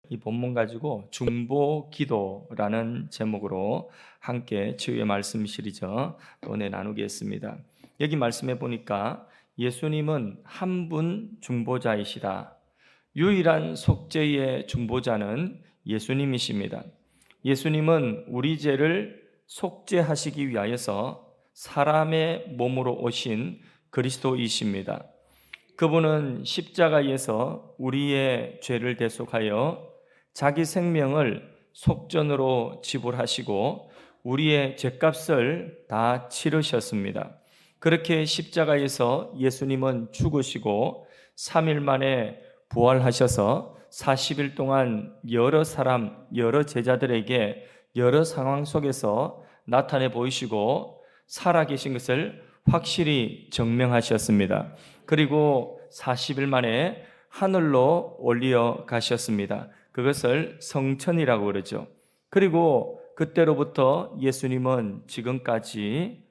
이 본문 가지고 중보기도라는 제목으로 함께 치유의 말씀 시리즈 오늘 나누겠습니다. 여기 말씀해 보니까 예수님은 한 분 중보자이시다. 유일한 속죄의 중보자는 예수님이십니다. 예수님은 우리 죄를 속죄하시기 위하여서 사람의 몸으로 오신 그리스도이십니다. 그분은 십자가에서 우리의 죄를 대속하여 자기 생명을 속전으로 지불하시고 우리의 죄값을 다 치르셨습니다. 그렇게 십자가에서 예수님은 죽으시고 3일 만에 부활하셔서 40일 동안 여러 사람, 여러 제자들에게 여러 상황 속에서 나타내 보이시고 살아계신 것을 확실히 증명하셨습니다. 그리고 40일 만에 하늘로 올려 가셨습니다. 그것을 성천이라고 그러죠. 그리고 그때로부터 예수님은 지금까지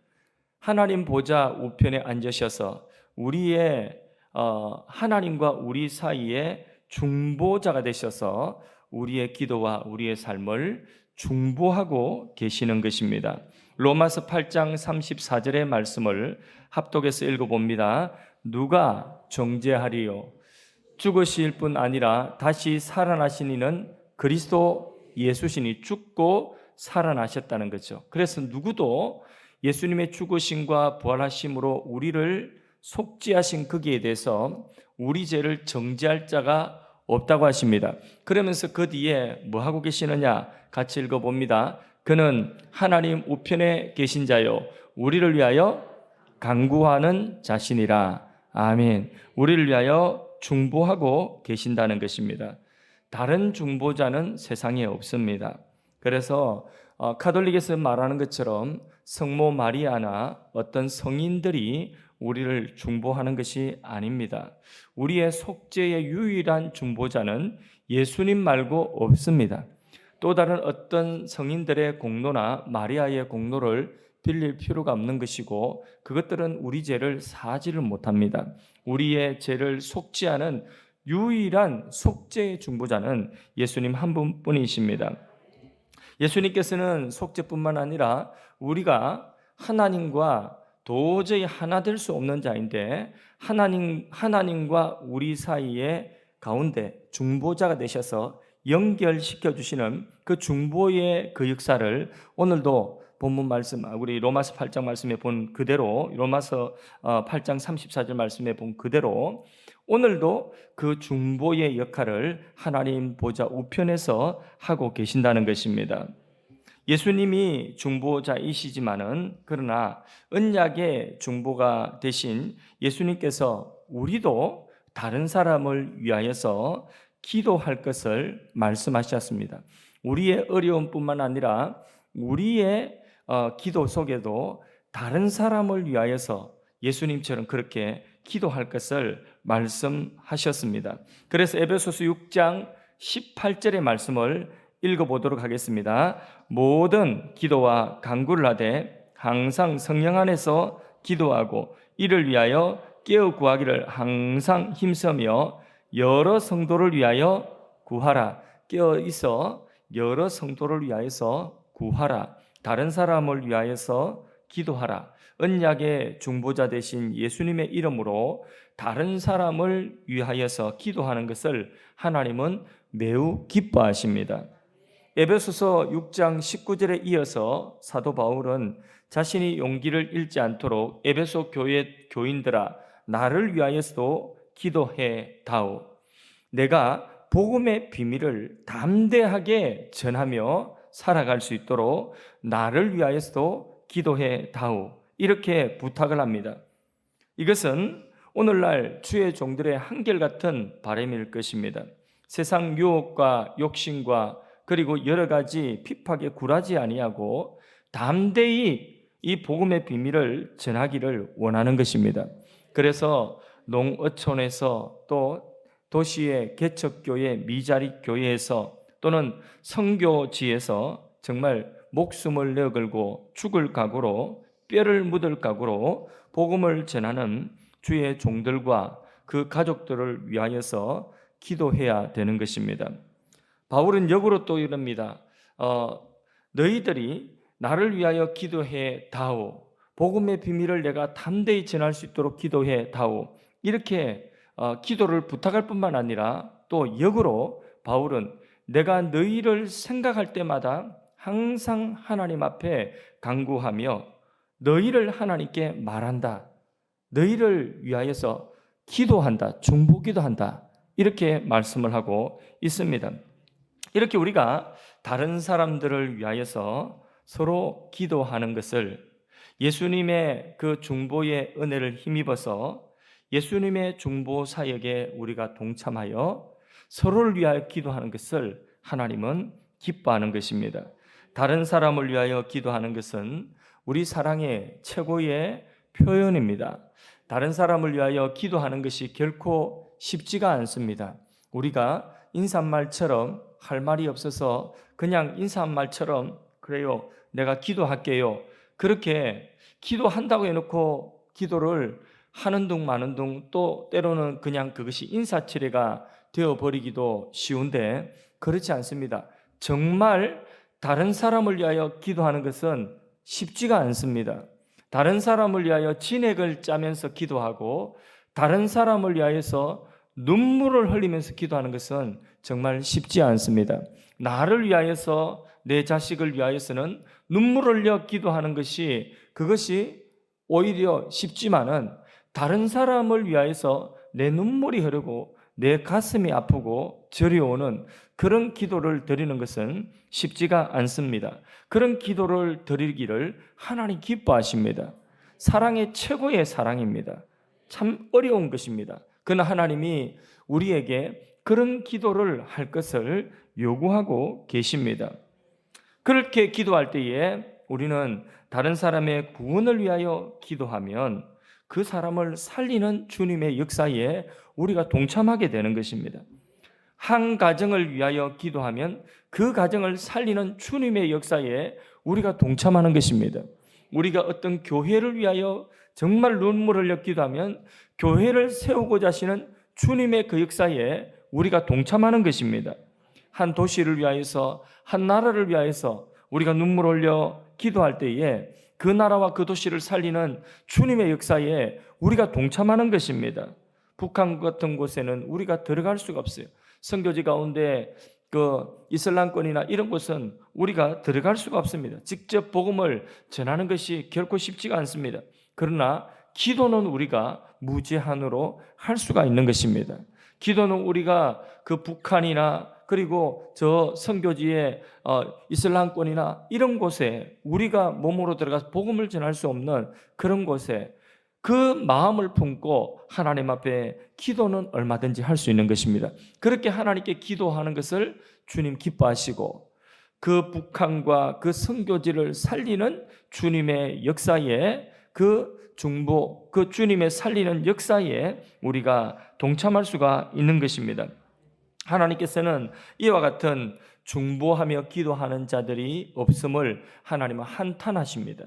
하나님 보좌 우편에 앉으셔서 우리의 하나님과 우리 사이에 중보자가 되셔서 우리의 기도와 우리의 삶을 중보하고 계시는 것입니다. 로마서 8장 34절의 말씀을 합독해서 읽어봅니다. 누가 정죄하리요? 죽으실 뿐 아니라 다시 살아나신 이는 그리스도 예수시니 죽고 살아나셨다는 거죠. 그래서 누구도 예수님의 죽으심과 부활하심으로 우리를 속죄하신 거기에 대해서 우리 죄를 정죄할 자가 없다고 하십니다. 그러면서 그 뒤에 뭐 하고 계시느냐? 같이 읽어봅니다. 그는 하나님 우편에 계신 자요 우리를 위하여 간구하는 자신이라. 아멘. 우리를 위하여 중보하고 계신다는 것입니다. 다른 중보자는 세상에 없습니다. 그래서 카톨릭에서 말하는 것처럼 성모 마리아나 어떤 성인들이 우리를 중보하는 것이 아닙니다. 우리의 속죄의 유일한 중보자는 예수님 말고 없습니다. 또 다른 어떤 성인들의 공로나 마리아의 공로를 빌릴 필요가 없는 것이고 그것들은 우리 죄를 사지를 못합니다. 우리의 죄를 속죄하는 유일한 속죄의 중보자는 예수님 한 분뿐이십니다. 예수님께서는 속죄뿐만 아니라 우리가 하나님과 도저히 하나 될 수 없는 자인데 하나님과 우리 사이에 가운데 중보자가 되셔서 연결시켜 주시는 그 중보의 그 역사를 오늘도 본문 말씀, 우리 로마서 8장 말씀에 본 그대로, 로마서 8장 34절 말씀에 본 그대로 오늘도 그 중보의 역할을 하나님 보좌 우편에서 하고 계신다는 것입니다. 예수님이 중보자이시지만은 그러나 언약의 중보가 되신 예수님께서 우리도 다른 사람을 위하여서 기도할 것을 말씀하셨습니다. 우리의 어려움뿐만 아니라 우리의 기도 속에도 다른 사람을 위하여서 예수님처럼 그렇게 기도할 것을 말씀하셨습니다. 그래서 에베소서 6장 18절의 말씀을 읽어보도록 하겠습니다. 모든 기도와 간구를 하되 항상 성령 안에서 기도하고 이를 위하여 깨어 구하기를 항상 힘쓰며 여러 성도를 위하여 구하라. 깨어 있어 여러 성도를 위하여서 구하라. 다른 사람을 위하여서 기도하라. 언약의 중보자 되신 예수님의 이름으로 다른 사람을 위하여서 기도하는 것을 하나님은 매우 기뻐하십니다. 에베소서 6장 19절에 이어서 사도 바울은 자신이 용기를 잃지 않도록 에베소 교회 교인들아 나를 위하여서도 기도해 다오. 내가 복음의 비밀을 담대하게 전하며 살아갈 수 있도록 나를 위하여서도 기도해 다오. 이렇게 부탁을 합니다. 이것은 오늘날 주의 종들의 한결같은 바람일 것입니다. 세상 유혹과 욕심과 그리고 여러 가지 핍박에 굴하지 아니하고 담대히 이 복음의 비밀을 전하기를 원하는 것입니다. 그래서 농어촌에서 또 도시의 개척교회, 미자리 교회에서 또는 선교지에서 정말 목숨을 내걸고 죽을 각오로 뼈를 묻을 각오로 복음을 전하는 주의 종들과 그 가족들을 위하여서 기도해야 되는 것입니다. 바울은 역으로 또 이럽니다. 너희들이 나를 위하여 기도해 다오. 복음의 비밀을 내가 담대히 전할 수 있도록 기도해 다오. 이렇게 기도를 부탁할 뿐만 아니라 또 역으로 바울은 내가 너희를 생각할 때마다 항상 하나님 앞에 간구하며 너희를 하나님께 말한다. 너희를 위하여서 기도한다. 중보기도한다. 이렇게 말씀을 하고 있습니다. 이렇게 우리가 다른 사람들을 위하여서 서로 기도하는 것을 예수님의 그 중보의 은혜를 힘입어서 예수님의 중보 사역에 우리가 동참하여 서로를 위하여 기도하는 것을 하나님은 기뻐하는 것입니다. 다른 사람을 위하여 기도하는 것은 우리 사랑의 최고의 표현입니다. 다른 사람을 위하여 기도하는 것이 결코 쉽지가 않습니다. 우리가 인사말처럼 할 말이 없어서 그냥 인사말처럼 그래요, 내가 기도할게요, 그렇게 기도한다고 해놓고 기도를 하는 둥 마는 둥, 또 때로는 그냥 그것이 인사치레가 되어버리기도 쉬운데 그렇지 않습니다. 정말 다른 사람을 위하여 기도하는 것은 쉽지가 않습니다. 다른 사람을 위하여 진액을 짜면서 기도하고 다른 사람을 위하여서 눈물을 흘리면서 기도하는 것은 정말 쉽지 않습니다. 나를 위하여서, 내 자식을 위하여서는 눈물을 흘려 기도하는 것이 그것이 오히려 쉽지만은 다른 사람을 위하여서 내 눈물이 흐르고 내 가슴이 아프고 저려오는 그런 기도를 드리는 것은 쉽지가 않습니다. 그런 기도를 드리기를 하나님 기뻐하십니다. 사랑의 최고의 사랑입니다. 참 어려운 것입니다. 그러나 하나님이 우리에게 그런 기도를 할 것을 요구하고 계십니다. 그렇게 기도할 때에 우리는 다른 사람의 구원을 위하여 기도하면 그 사람을 살리는 주님의 역사에 우리가 동참하게 되는 것입니다. 한 가정을 위하여 기도하면 그 가정을 살리는 주님의 역사에 우리가 동참하는 것입니다. 우리가 어떤 교회를 위하여 정말 눈물을 흘려 기도하면 교회를 세우고자 하시는 주님의 그 역사에 우리가 동참하는 것입니다. 한 도시를 위하여서, 한 나라를 위하여서 우리가 눈물을 흘려 기도할 때에 그 나라와 그 도시를 살리는 주님의 역사에 우리가 동참하는 것입니다. 북한 같은 곳에는 우리가 들어갈 수가 없어요. 선교지 가운데 그 이슬람권이나 이런 곳은 우리가 들어갈 수가 없습니다. 직접 복음을 전하는 것이 결코 쉽지가 않습니다. 그러나 기도는 우리가 무제한으로 할 수가 있는 것입니다. 기도는 우리가 그 북한이나 그리고 저 선교지의 이슬람권이나 이런 곳에 우리가 몸으로 들어가서 복음을 전할 수 없는 그런 곳에 그 마음을 품고 하나님 앞에 기도는 얼마든지 할 수 있는 것입니다. 그렇게 하나님께 기도하는 것을 주님 기뻐하시고 그 북한과 그 선교지를 살리는 주님의 역사에 그 중보, 그 주님의 살리는 역사에 우리가 동참할 수가 있는 것입니다. 하나님께서는 이와 같은 중보하며 기도하는 자들이 없음을 하나님은 한탄하십니다.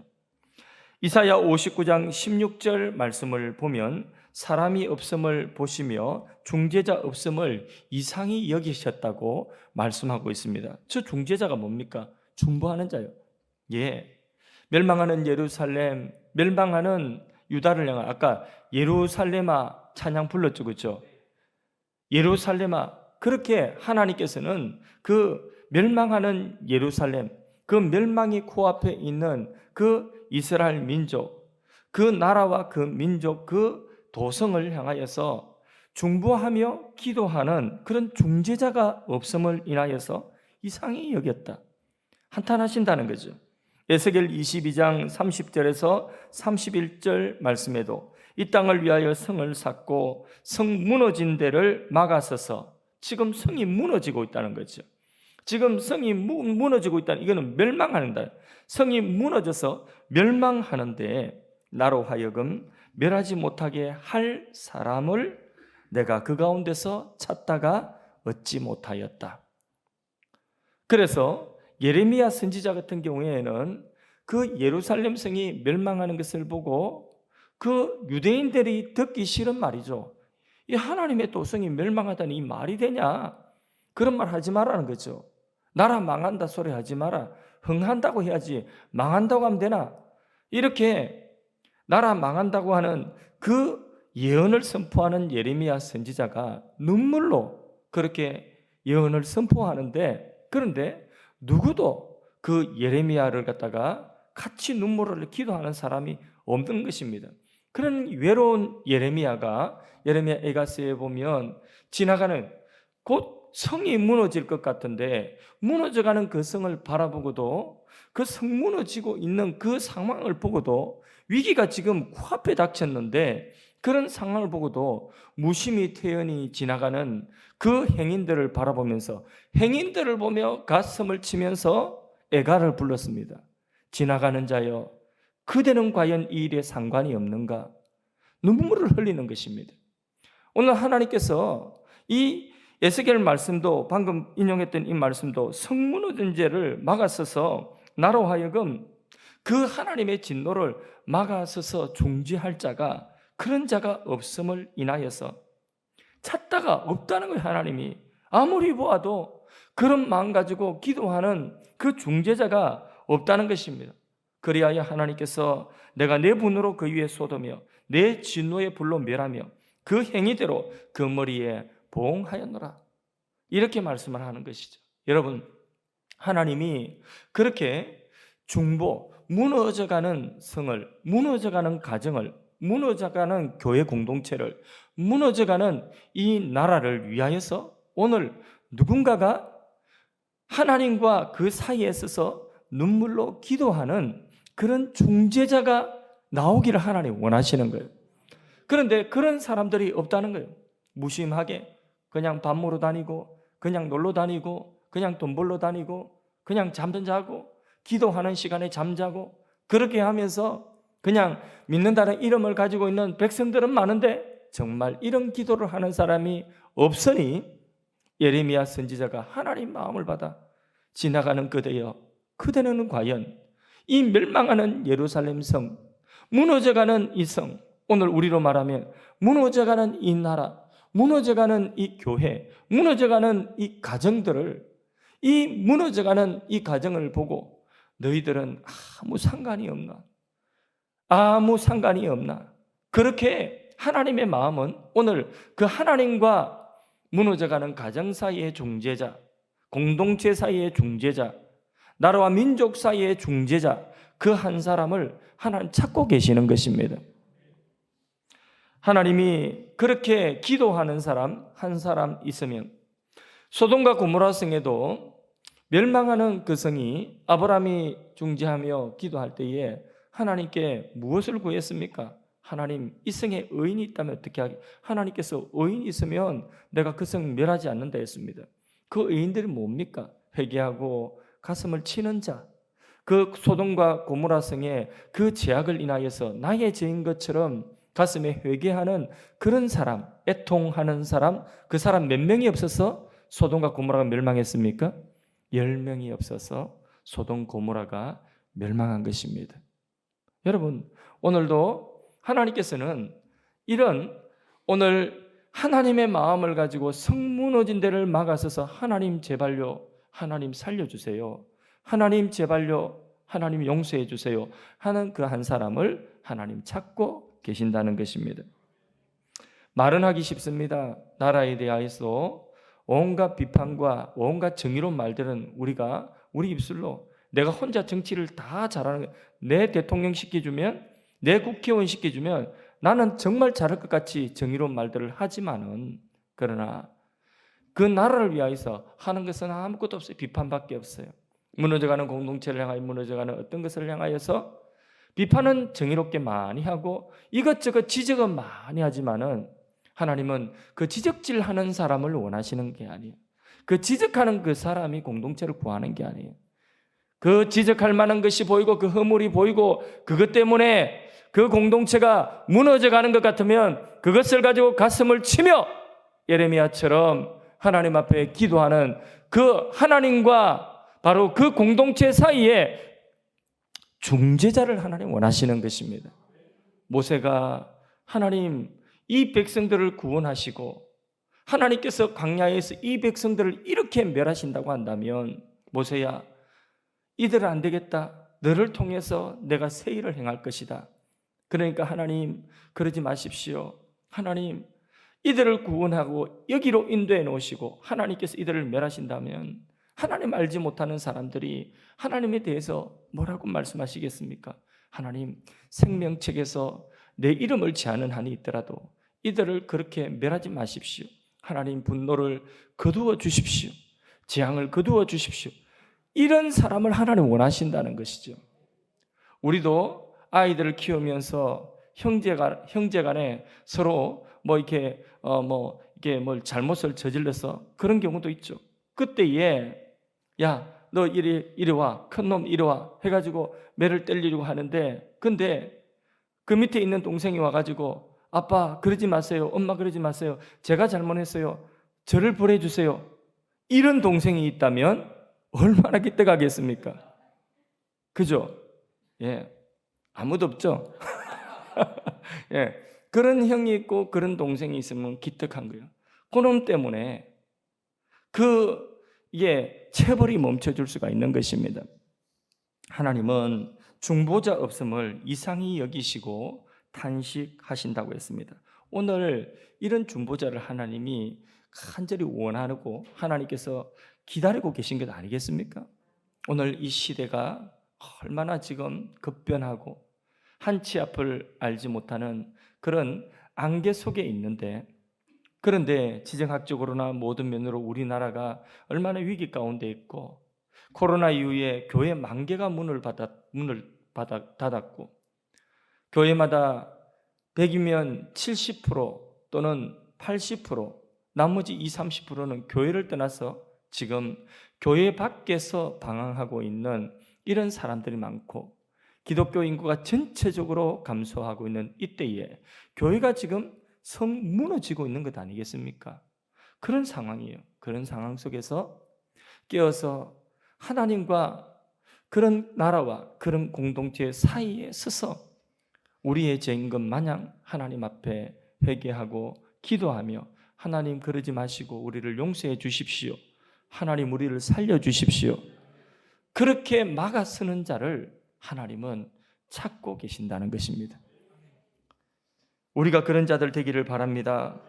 이사야 59장 16절 말씀을 보면 사람이 없음을 보시며 중재자 없음을 이상히 여기셨다고 말씀하고 있습니다. 저 중재자가 뭡니까? 중보하는 자요. 예, 멸망하는 예루살렘, 멸망하는 유다를 향한, 아까 예루살렘아 찬양 불렀죠, 그렇죠? 예루살렘아, 그렇게 하나님께서는 그 멸망하는 예루살렘, 그 멸망이 코앞에 있는 그 이스라엘 민족, 그 나라와 그 민족, 그 도성을 향하여서 중보하며 기도하는 그런 중재자가 없음을 인하여서 이상히 여겼다, 한탄하신다는 거죠. 에스겔 22장 30절에서 31절 말씀에도 이 땅을 위하여 성을 쌓고 성 무너진 데를 막아서서, 지금 성이 무너지고 있다는 거죠. 지금 성이 무너지고 있다는, 이거는 멸망하는다. 성이 무너져서 멸망하는데 나로 하여금 멸하지 못하게 할 사람을 내가 그 가운데서 찾다가 얻지 못하였다. 그래서 예레미야 선지자 같은 경우에는 그 예루살렘 성이 멸망하는 것을 보고 그 유대인들이 듣기 싫은 말이죠. 이 하나님의 도성이 멸망하다니 이 말이 되냐? 그런 말 하지 말라는 거죠. 나라 망한다 소리 하지 마라. 흥한다고 해야지 망한다고 하면 되나? 이렇게 나라 망한다고 하는 그 예언을 선포하는 예레미야 선지자가 눈물로 그렇게 예언을 선포하는데, 그런데 누구도 그 예레미야를 갖다가 같이 눈물을 기도하는 사람이 없는 것입니다. 그런 외로운 예레미야가 예레미야 에가스에 보면 지나가는, 곧 성이 무너질 것 같은데 무너져가는 그 성을 바라보고도, 그 성 무너지고 있는 그 상황을 보고도, 위기가 지금 코앞에 닥쳤는데 그런 상황을 보고도 무심히 태연히 지나가는 그 행인들을 바라보면서, 행인들을 보며 가슴을 치면서 애가를 불렀습니다. 지나가는 자여, 그대는 과연 이 일에 상관이 없는가? 눈물을 흘리는 것입니다. 오늘 하나님께서 이 에스겔 말씀도, 방금 인용했던 이 말씀도 성무너진 죄를 막아서서 나로 하여금 그 하나님의 진노를 막아서서 중지할 자가, 그런 자가 없음을 인하여서 찾다가 없다는 거예요. 하나님이 아무리 보아도 그런 마음 가지고 기도하는 그 중재자가 없다는 것입니다. 그리하여 하나님께서 내가 내 분으로 그 위에 쏟으며 내 진노의 불로 멸하며 그 행위대로 그 머리에 보응하였노라, 이렇게 말씀을 하는 것이죠. 여러분, 하나님이 그렇게 중보, 무너져가는 성을, 무너져가는 가정을, 무너져가는 교회 공동체를, 무너져가는 이 나라를 위하여서 오늘 누군가가 하나님과 그 사이에 있어서 눈물로 기도하는 그런 중재자가 나오기를 하나님 원하시는 거예요. 그런데 그런 사람들이 없다는 거예요. 무심하게 그냥 밥 먹으러 다니고, 그냥 놀러 다니고, 그냥 돈 벌러 다니고, 그냥 잠자고, 기도하는 시간에 잠자고, 그렇게 하면서 그냥 믿는다는 이름을 가지고 있는 백성들은 많은데 정말 이런 기도를 하는 사람이 없으니 예레미야 선지자가 하나님 마음을 받아 지나가는 그대여, 그대는 과연 이 멸망하는 예루살렘 성, 무너져가는 이 성, 오늘 우리로 말하면 무너져가는 이 나라, 무너져가는 이 교회, 무너져가는 이 가정들을, 이 무너져가는 이 가정을 보고 너희들은 아무 상관이 없나? 아무 상관이 없나? 그렇게 하나님의 마음은 오늘 그 하나님과 무너져가는 가정 사이의 중재자, 공동체 사이의 중재자, 나라와 민족 사이의 중재자, 그 한 사람을 하나님 찾고 계시는 것입니다. 하나님이 그렇게 기도하는 사람 한 사람 있으면, 소돔과 고모라 성에도 멸망하는 그 성이 아브라함이 중재하며 기도할 때에 하나님께 무엇을 구했습니까? 하나님, 이 성에 의인이 있다면 어떻게 하게? 하나님께서 의인이 있으면 내가 그 성 멸하지 않는다 했습니다. 그 의인들이 뭡니까? 회개하고 가슴을 치는 자, 그 소돔과 고모라 성의 그 죄악을 인하여서 나의 죄인 것처럼 가슴에 회개하는 그런 사람, 애통하는 사람, 그 사람 몇 명이 없어서 소돔과 고모라가 멸망했습니까? 10명이 없어서 소돔 고모라가 멸망한 것입니다. 여러분, 오늘도 하나님께서는 이런, 오늘 하나님의 마음을 가지고 성 무너진 데를 막아서서 하나님 제발요, 하나님 살려주세요, 하나님 제발요, 하나님 용서해 주세요 하는 그 한 사람을 하나님 찾고 계신다는 것입니다. 말은 하기 쉽습니다. 나라에 대하여서 온갖 비판과 온갖 정의로운 말들은 우리가 우리 입술로 내가 혼자 정치를 다 잘하는, 내 대통령 시켜주면, 내 국회의원 시켜주면 나는 정말 잘할 것 같이 정의로운 말들을 하지만은, 그러나 그 나라를 위하여서 하는 것은 아무것도 없어요. 비판밖에 없어요. 무너져가는 공동체를 향하여, 무너져가는 어떤 것을 향하여서 비판은 정의롭게 많이 하고 이것저것 지적은 많이 하지만은 하나님은 그 지적질하는 사람을 원하시는 게 아니에요. 그 지적하는 그 사람이 공동체를 구하는 게 아니에요. 그 지적할 만한 것이 보이고 그 허물이 보이고 그것 때문에 그 공동체가 무너져가는 것 같으면 그것을 가지고 가슴을 치며 예레미야처럼 하나님 앞에 기도하는 그 하나님과 바로 그 공동체 사이에 중재자를 하나님 원하시는 것입니다. 모세가 하나님 이 백성들을 구원하시고 하나님께서 광야에서 이 백성들을 이렇게 멸하신다고 한다면 모세야, 이들은 안 되겠다. 너를 통해서 내가 새 일을 행할 것이다. 그러니까 하나님, 그러지 마십시오. 하나님, 이들을 구원하고 여기로 인도해 놓으시고 하나님께서 이들을 멸하신다면 하나님 알지 못하는 사람들이 하나님에 대해서 뭐라고 말씀하시겠습니까? 하나님, 생명책에서 내 이름을 제하는 한이 있더라도 이들을 그렇게 멸하지 마십시오. 하나님, 분노를 거두어 주십시오. 재앙을 거두어 주십시오. 이런 사람을 하나님 원하신다는 것이죠. 우리도 아이들을 키우면서 형제간에 서로 이렇게 뭘 잘못을 저질러서 그런 경우도 있죠. 그때에 야, 너 이리 와, 큰 놈 이리 와 해가지고 매를 때리려고 하는데, 근데 그 밑에 있는 동생이 와가지고 아빠 그러지 마세요, 엄마 그러지 마세요, 제가 잘못했어요, 저를 보내주세요. 이런 동생이 있다면 얼마나 기특하겠습니까? 그죠? 예, 아무도 없죠. 예, 그런 형이 있고 그런 동생이 있으면 기특한 거예요. 그놈 때문에 체벌이 멈춰줄 수가 있는 것입니다. 하나님은 중보자 없음을 이상히 여기시고 탄식하신다고 했습니다. 오늘 이런 중보자를 하나님이 간절히 원하고 하나님께서 기다리고 계신 것 아니겠습니까? 오늘 이 시대가 얼마나 지금 급변하고 한치 앞을 알지 못하는 그런 안개 속에 있는데, 그런데 지정학적으로나 모든 면으로 우리나라가 얼마나 위기 가운데 있고, 코로나 이후에 교회 만개가 문을 닫았고, 교회마다 100이면 70% 또는 80%, 나머지 20, 30%는 교회를 떠나서 지금 교회 밖에서 방황하고 있는 이런 사람들이 많고, 기독교 인구가 전체적으로 감소하고 있는 이때에 교회가 지금 무너지고 있는 것 아니겠습니까? 그런 상황이에요. 그런 상황 속에서 깨어서 하나님과 그런 나라와 그런 공동체 사이에 서서 우리의 죄인 것 마냥 하나님 앞에 회개하고 기도하며, 하나님 그러지 마시고 우리를 용서해 주십시오, 하나님 우리를 살려 주십시오, 그렇게 막아서는 자를 하나님은 찾고 계신다는 것입니다. 우리가 그런 자들 되기를 바랍니다.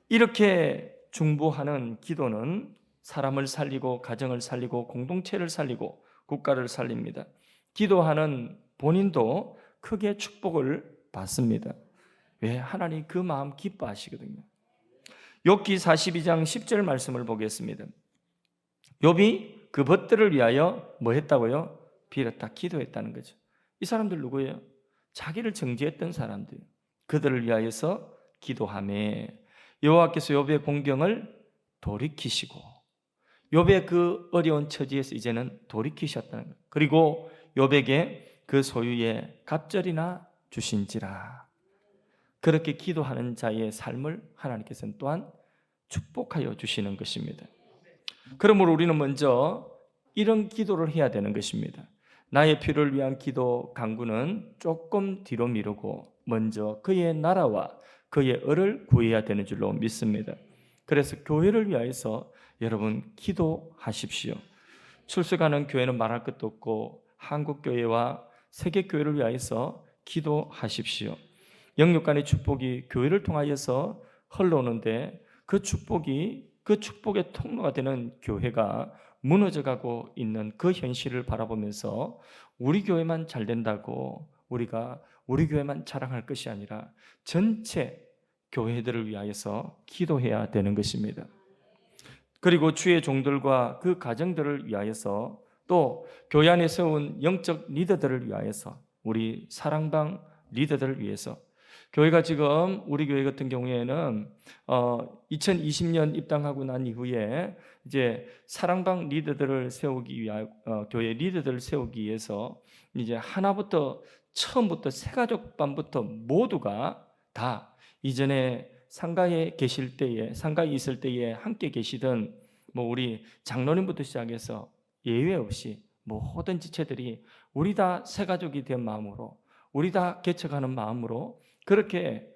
이렇게 중보하는 기도는 사람을 살리고 가정을 살리고 공동체를 살리고 국가를 살립니다. 기도하는 본인도 크게 축복을 받습니다. 왜? 하나님 그 마음 기뻐하시거든요. 욥기 42장 10절 말씀을 보겠습니다. 욥이 그 벗들을 위하여 뭐 했다고요? 빌었다, 기도했다는 거죠. 이 사람들 누구예요? 자기를 정죄했던 사람들. 그들을 위하여서 기도하며 여호와께서 욥의 공경을 돌이키시고, 욥의 그 어려운 처지에서 이제는 돌이키셨다는 거예요. 그리고 욥에게 그 소유의 갑절이나 주신지라. 그렇게 기도하는 자의 삶을 하나님께서는 또한 축복하여 주시는 것입니다. 그러므로 우리는 먼저 이런 기도를 해야 되는 것입니다. 나의 필요를 위한 기도 간구는 조금 뒤로 미루고 먼저 그의 나라와 그의 의를 구해야 되는 줄로 믿습니다. 그래서 교회를 위하여서 여러분 기도하십시오. 출석하는 교회는 말할 것도 없고 한국교회와 세계교회를 위하여서 기도하십시오. 영육 간의 축복이 교회를 통하여서 흘러오는데 그 축복의 통로가 되는 교회가 무너져가고 있는 그 현실을 바라보면서 우리 교회만 잘 된다고 우리가 우리 교회만 자랑할 것이 아니라 전체 교회들을 위하여서 기도해야 되는 것입니다. 그리고 주의 종들과 그 가정들을 위하여서, 또 교회 안에 세운 영적 리더들을 위하여서, 우리 사랑방 리더들을 위해서, 교회가 지금 우리 교회 같은 경우에는 2020년 입당하고 난 이후에 이제 사랑방 리더들을 세우기 위하여 교회 리더들을 세우기 위해서 이제 처음부터 새가족반부터 모두가 다 이전에 상가에 있을 때에 함께 계시던 우리 장로님부터 시작해서 예외 없이 모든 지체들이 우리 다 새가족이 된 마음으로, 우리 다 개척하는 마음으로 그렇게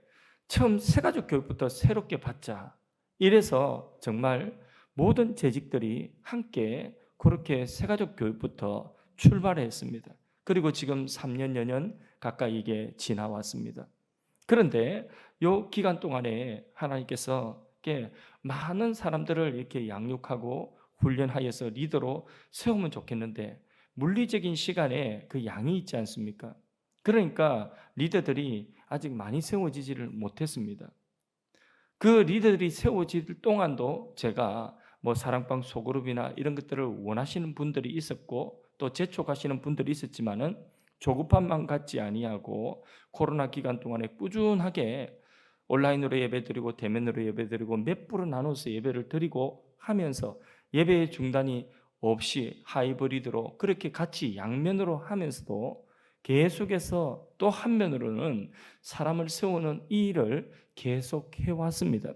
처음 새가족 교육부터 새롭게 받자, 이래서 정말 모든 재직들이 함께 그렇게 새가족 교육부터 출발했습니다. 그리고 지금 3년, 여년 가까이 이게 지나왔습니다. 그런데 이 기간 동안에 하나님께서 이렇게 많은 사람들을 이렇게 양육하고 훈련하여서 리더로 세우면 좋겠는데 물리적인 시간에 그 양이 있지 않습니까? 그러니까 리더들이 아직 많이 세워지지를 못했습니다. 그 리더들이 세워질 동안도 제가 뭐 사랑방 소그룹이나 이런 것들을 원하시는 분들이 있었고 또 재촉하시는 분들이 있었지만은 조급한 마음 갖지 아니하고 코로나 기간 동안에 꾸준하게 온라인으로 예배드리고 대면으로 예배드리고 몇 부로 나눠서 예배를 드리고 하면서 예배의 중단이 없이 하이브리드로 그렇게 같이 양면으로 하면서도 계속해서 또 한면으로는 사람을 세우는 이 일을 계속 해왔습니다.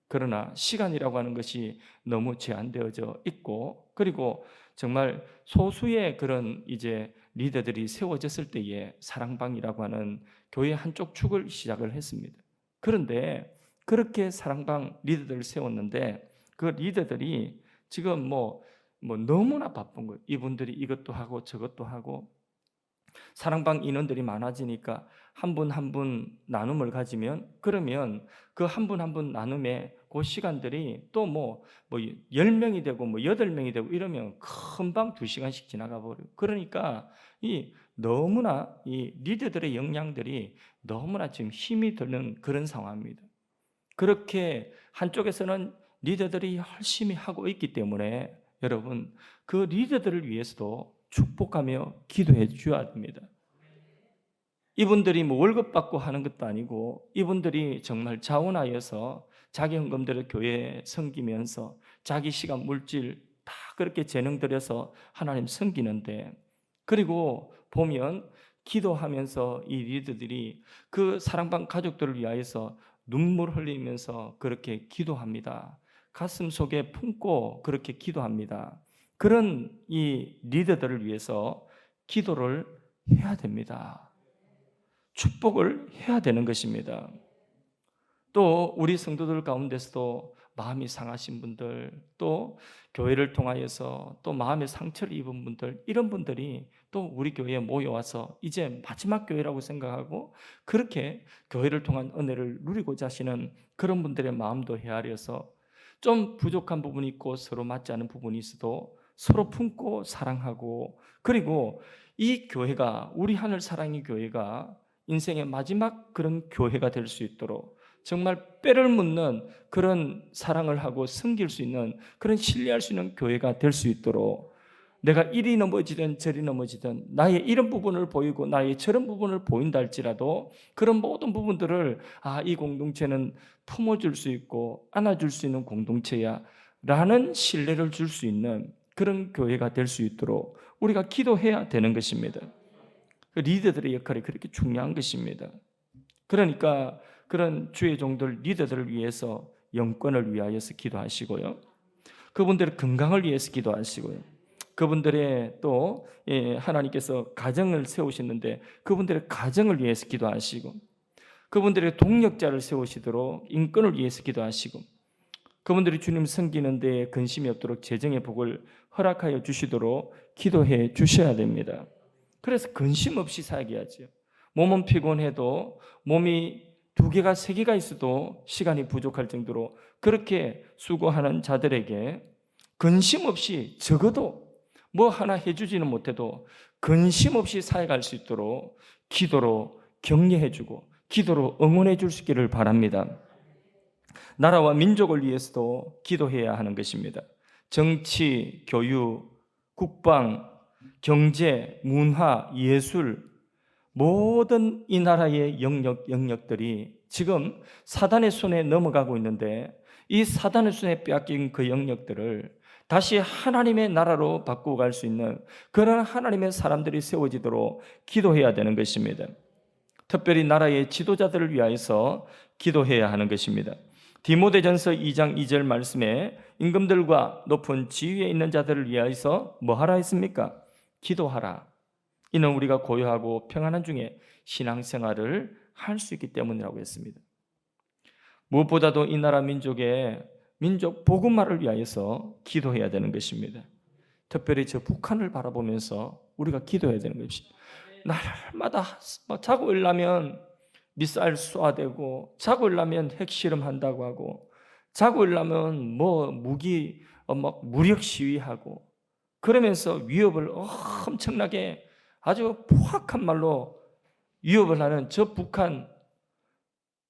그러나 시간이라고 하는 것이 너무 제한되어져 있고 그리고 정말 소수의 그런 이제 리더들이 세워졌을 때에 사랑방이라고 하는 교회 한쪽 축을 시작을 했습니다. 그런데 그렇게 사랑방 리더들을 세웠는데 그 리더들이 지금 뭐 너무나 바쁜 거예요. 이분들이 이것도 하고 저것도 하고 사랑방 인원들이 많아지니까 한 분 한 분 나눔을 가지면 그러면 그 한 분 한 분 나눔에 그 시간들이 또 뭐 10명이 되고 뭐 8명이 되고 이러면 금방 2시간씩 지나가 버려요. 그러니까 이 너무나 이 리더들의 역량들이 너무나 지금 힘이 드는 그런 상황입니다. 그렇게 한쪽에서는 리더들이 열심히 하고 있기 때문에 여러분 그 리더들을 위해서도 축복하며 기도해 주셔야 됩니다. 이분들이 뭐 월급 받고 하는 것도 아니고 이분들이 정말 자원하여서 자기 헌금들을 교회에 섬기면서 자기 시간 물질 다 그렇게 재능 들여서 하나님 섬기는데 그리고 보면 기도하면서 이 리더들이 그 사랑방 가족들을 위하여서 눈물 흘리면서 그렇게 기도합니다. 가슴 속에 품고 그렇게 기도합니다. 그런 이 리더들을 위해서 기도를 해야 됩니다. 축복을 해야 되는 것입니다. 또 우리 성도들 가운데서도 마음이 상하신 분들, 또 교회를 통하여서 또 마음의 상처를 입은 분들, 이런 분들이 또 우리 교회에 모여와서 이제 마지막 교회라고 생각하고 그렇게 교회를 통한 은혜를 누리고자 하시는 그런 분들의 마음도 헤아려서 좀 부족한 부분이 있고 서로 맞지 않은 부분이 있어도 서로 품고 사랑하고 그리고 이 교회가 우리 하늘 사랑의 교회가 인생의 마지막 그런 교회가 될 수 있도록 정말 뼈를 묻는 그런 사랑을 하고 섬길 수 있는 그런 신뢰할 수 있는 교회가 될 수 있도록 내가 이리 넘어지든 저리 넘어지든 나의 이런 부분을 보이고 나의 저런 부분을 보인다 할지라도 그런 모든 부분들을 이 공동체는 품어줄 수 있고 안아줄 수 있는 공동체야 라는 신뢰를 줄 수 있는 그런 교회가 될 수 있도록 우리가 기도해야 되는 것입니다. 리더들의 역할이 그렇게 중요한 것입니다. 그러니까 그런 주의 종들 리더들을 위해서 영권을 위하여서 기도하시고요. 그분들의 건강을 위해서 기도하시고요. 그분들의 또 하나님께서 가정을 세우시는데 그분들의 가정을 위해서 기도하시고 그분들의 동력자를 세우시도록 인권을 위해서 기도하시고 그분들이 주님 섬기는 데에 근심이 없도록 재정의 복을 허락하여 주시도록 기도해 주셔야 됩니다. 그래서 근심 없이 살게 하죠. 몸은 피곤해도 몸이 2개가 3개가 있어도 시간이 부족할 정도로 그렇게 수고하는 자들에게 근심 없이 적어도 뭐 하나 해주지는 못해도 근심 없이 살아갈 수 있도록 기도로 격려해주고 기도로 응원해 줄 수 있기를 바랍니다. 나라와 민족을 위해서도 기도해야 하는 것입니다. 정치, 교육, 국방, 경제, 문화, 예술 모든 이 나라의 영역들이 지금 사단의 손에 넘어가고 있는데 이 사단의 손에 빼앗긴 그 영역들을 다시 하나님의 나라로 바꾸어 갈 수 있는 그런 하나님의 사람들이 세워지도록 기도해야 되는 것입니다. 특별히 나라의 지도자들을 위하여서 기도해야 하는 것입니다. 디모데전서 2장 2절 말씀에 임금들과 높은 지위에 있는 자들을 위하여서 뭐 하라 했습니까? 기도하라. 이는 우리가 고요하고 평안한 중에 신앙생활을 할 수 있기 때문이라고 했습니다. 무엇보다도 이 나라 민족의 민족 복음화를 위하여서 기도해야 되는 것입니다. 특별히 저 북한을 바라보면서 우리가 기도해야 되는 것입니다. 날마다 자고 일어나면 미사일 쏘아대고, 자고 일어나면 핵실험한다고 하고, 자고 일어나면 뭐 무기 막 무력 시위하고, 그러면서 위협을 엄청나게 아주 포악한 말로 위협을 하는 저 북한,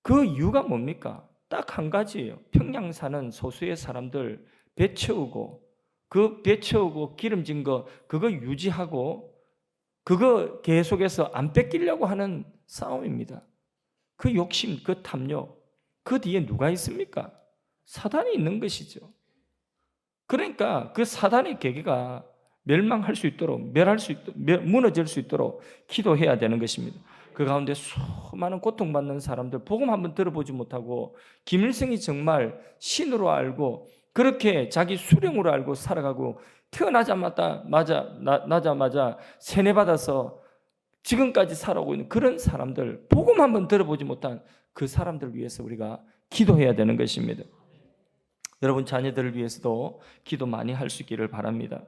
그 이유가 뭡니까? 딱 한 가지예요. 평양 사는 소수의 사람들 배 채우고, 그 배 채우고 기름진 거 그거 유지하고, 그거 계속해서 안 뺏기려고 하는 싸움입니다. 그 욕심, 그 탐욕, 그 뒤에 누가 있습니까? 사단이 있는 것이죠. 그러니까 그 사단의 계계가 멸망할 수 있도록, 무너질 수 있도록 기도해야 되는 것입니다. 그 가운데 수많은 고통받는 사람들, 복음 한번 들어보지 못하고 김일성이 정말 신으로 알고 그렇게 자기 수령으로 알고 살아가고, 태어나자마자 세뇌받아서 지금까지 살아오고 있는 그런 사람들, 복음 한번 들어보지 못한 그 사람들 위해서 우리가 기도해야 되는 것입니다. 여러분 자녀들을 위해서도 기도 많이 할 수 있기를 바랍니다.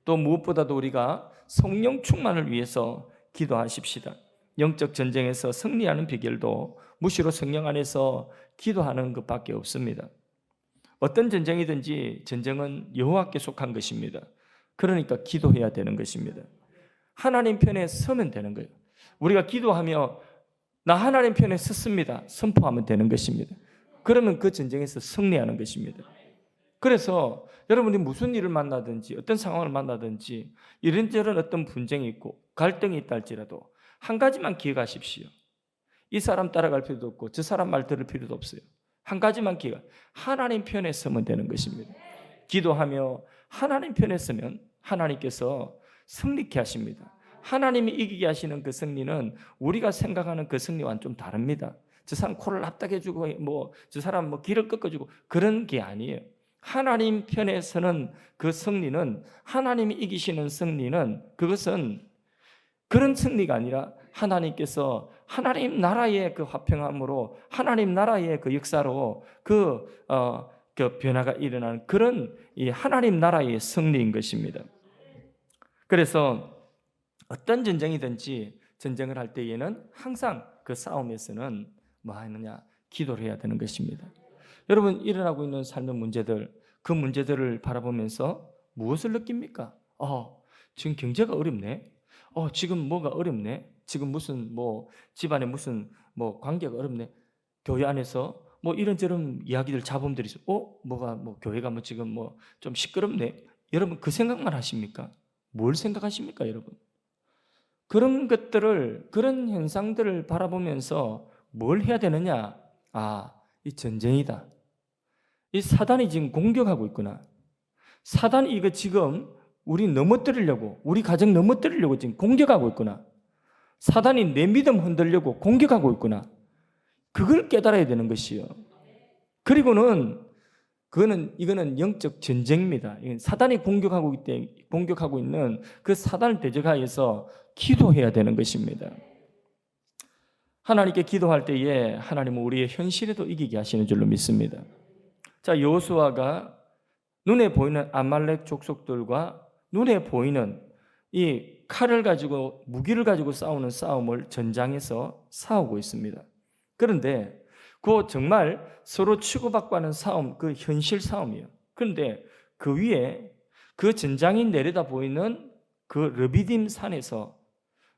또 무엇보다도 우리가 성령 충만을 위해서 기도하십시다. 영적 전쟁에서 승리하는 비결도 무시로 성령 안에서 기도하는 것밖에 없습니다. 어떤 전쟁이든지 전쟁은 여호와께 속한 것입니다. 그러니까 기도해야 되는 것입니다. 하나님 편에 서면 되는 거예요. 우리가 기도하며 나 하나님 편에 섰습니다 선포하면 되는 것입니다. 그러면 그 전쟁에서 승리하는 것입니다. 그래서 여러분이 무슨 일을 만나든지 어떤 상황을 만나든지 이런저런 어떤 분쟁이 있고 갈등이 있다 할지라도 한 가지만 기억하십시오. 이 사람 따라갈 필요도 없고 저 사람 말 들을 필요도 없어요. 한 가지만 하나님 편에 서면 되는 것입니다. 기도하며 하나님 편에 서면 하나님께서 승리케 하십니다. 하나님이 이기게 하시는 그 승리는 우리가 생각하는 그 승리와는 좀 다릅니다. 저 사람 코를 합딱해주고 저 사람 길을 꺾어주고 그런 게 아니에요. 하나님 편에 서는 그 승리는, 하나님이 이기시는 승리는, 그것은 그런 승리가 아니라 하나님께서 하나님 나라의 그 화평함으로, 하나님 나라의 그 역사로 그 변화가 일어나는 그런 이 하나님 나라의 승리인 것입니다. 그래서 어떤 전쟁이든지 전쟁을 할 때에는 항상 그 싸움에서는 뭐 하느냐? 기도를 해야 되는 것입니다. 여러분 일어나고 있는 삶의 문제들, 그 문제들을 바라보면서 무엇을 느낍니까? 지금 경제가 어렵네. 지금 뭐가 어렵네. 지금 무슨 집안에 무슨 관계가 어렵네. 교회 안에서 이런저런 이야기들, 잡음들이 있어. 교회가 지금 좀 시끄럽네. 여러분 그 생각만 하십니까? 뭘 생각하십니까, 여러분? 그런 것들을, 그런 현상들을 바라보면서 뭘 해야 되느냐? 이 전쟁이다. 이 사단이 지금 공격하고 있구나. 사단이 이거 지금 우리 넘어뜨리려고, 우리 가정 넘어뜨리려고 지금 공격하고 있구나. 사단이 내 믿음 흔들려고 공격하고 있구나. 그걸 깨달아야 되는 것이요. 그리고는 이거는 영적 전쟁입니다. 사단이 공격하고 있는 그 사단을 대적하여서 기도해야 되는 것입니다. 하나님께 기도할 때에 하나님은 우리의 현실에도 이기게 하시는 줄로 믿습니다. 자, 여호수아가 눈에 보이는 아말렉 족속들과 눈에 보이는 이 칼을 가지고, 무기를 가지고 싸우는 싸움을 전장에서 싸우고 있습니다. 그런데 그 정말 서로 치고받고 하는 싸움, 그 현실 싸움이에요. 그런데 그 위에 그 전장이 내려다 보이는 그 르비딤 산에서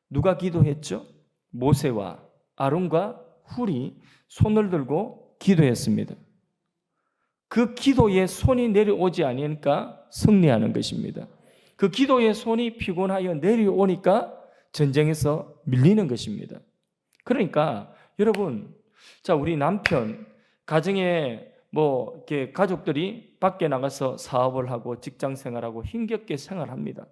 누가 기도했죠? 모세와 아론과 훌이 손을 들고 기도했습니다. 그 기도에 손이 내려오지 않으니까 승리하는 것입니다. 그 기도의 손이 피곤하여 내려오니까 전쟁에서 밀리는 것입니다. 그러니까 여러분, 자, 우리 남편, 가정에 이렇게 가족들이 밖에 나가서 사업을 하고 직장 생활하고 힘겹게 생활합니다.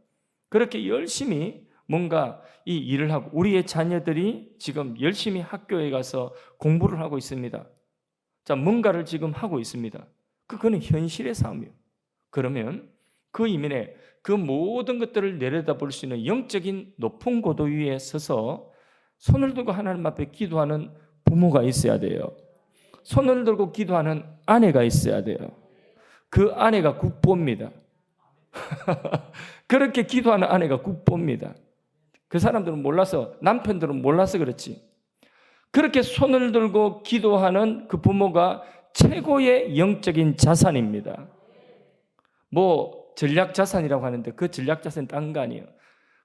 그렇게 열심히 뭔가 이 일을 하고, 우리의 자녀들이 지금 열심히 학교에 가서 공부를 하고 있습니다. 자, 뭔가를 지금 하고 있습니다. 그거는 현실의 싸움이에요. 그러면 그 이면에 그 모든 것들을 내려다볼 수 있는 영적인 높은 고도 위에 서서 손을 들고 하나님 앞에 기도하는 부모가 있어야 돼요. 손을 들고 기도하는 아내가 있어야 돼요. 그 아내가 국보입니다. 그렇게 기도하는 아내가 국보입니다. 그 사람들은 몰라서, 남편들은 몰라서 그렇지. 그렇게 손을 들고 기도하는 그 부모가 최고의 영적인 자산입니다. 뭐 전략 자산이라고 하는데 그 전략 자산이 딴 거 아니에요.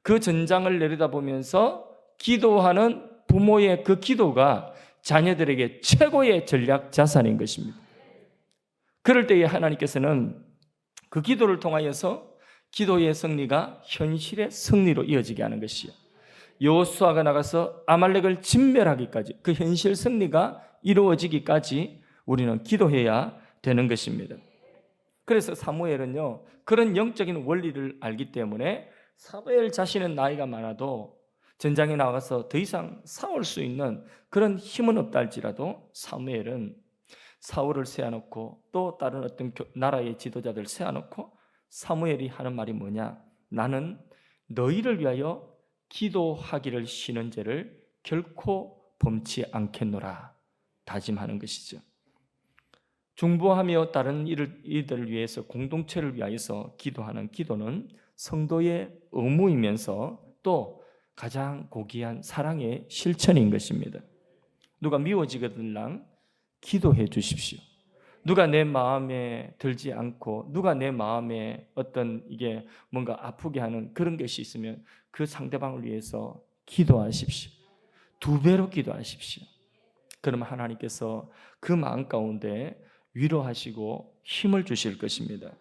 그 전장을 내려다보면서 기도하는 부모의 그 기도가 자녀들에게 최고의 전략 자산인 것입니다. 그럴 때에 하나님께서는 그 기도를 통하여서 기도의 승리가 현실의 승리로 이어지게 하는 것이요, 여호수아가 나가서 아말렉을 진멸하기까지, 그 현실 승리가 이루어지기까지 우리는 기도해야 되는 것입니다. 그래서 사무엘은요, 그런 영적인 원리를 알기 때문에 사무엘 자신은 나이가 많아도 전장에 나가서 더 이상 싸울 수 있는 그런 힘은 없다 할지라도 사무엘은 사울을 세워놓고 또 다른 어떤 나라의 지도자들 세워놓고 사무엘이 하는 말이 뭐냐? 나는 너희를 위하여 기도하기를 쉬는 죄를 결코 범치 않겠노라 다짐하는 것이죠. 중보하며 다른 이들을 위해서, 공동체를 위하여서 기도하는 기도는 성도의 의무이면서 또 가장 고귀한 사랑의 실천인 것입니다. 누가 미워지거든 기도해 주십시오. 누가 내 마음에 들지 않고 누가 내 마음에 어떤 이게 뭔가 아프게 하는 그런 것이 있으면 그 상대방을 위해서 기도하십시오. 2배로 기도하십시오. 그러면 하나님께서 그 마음 가운데 위로하시고 힘을 주실 것입니다.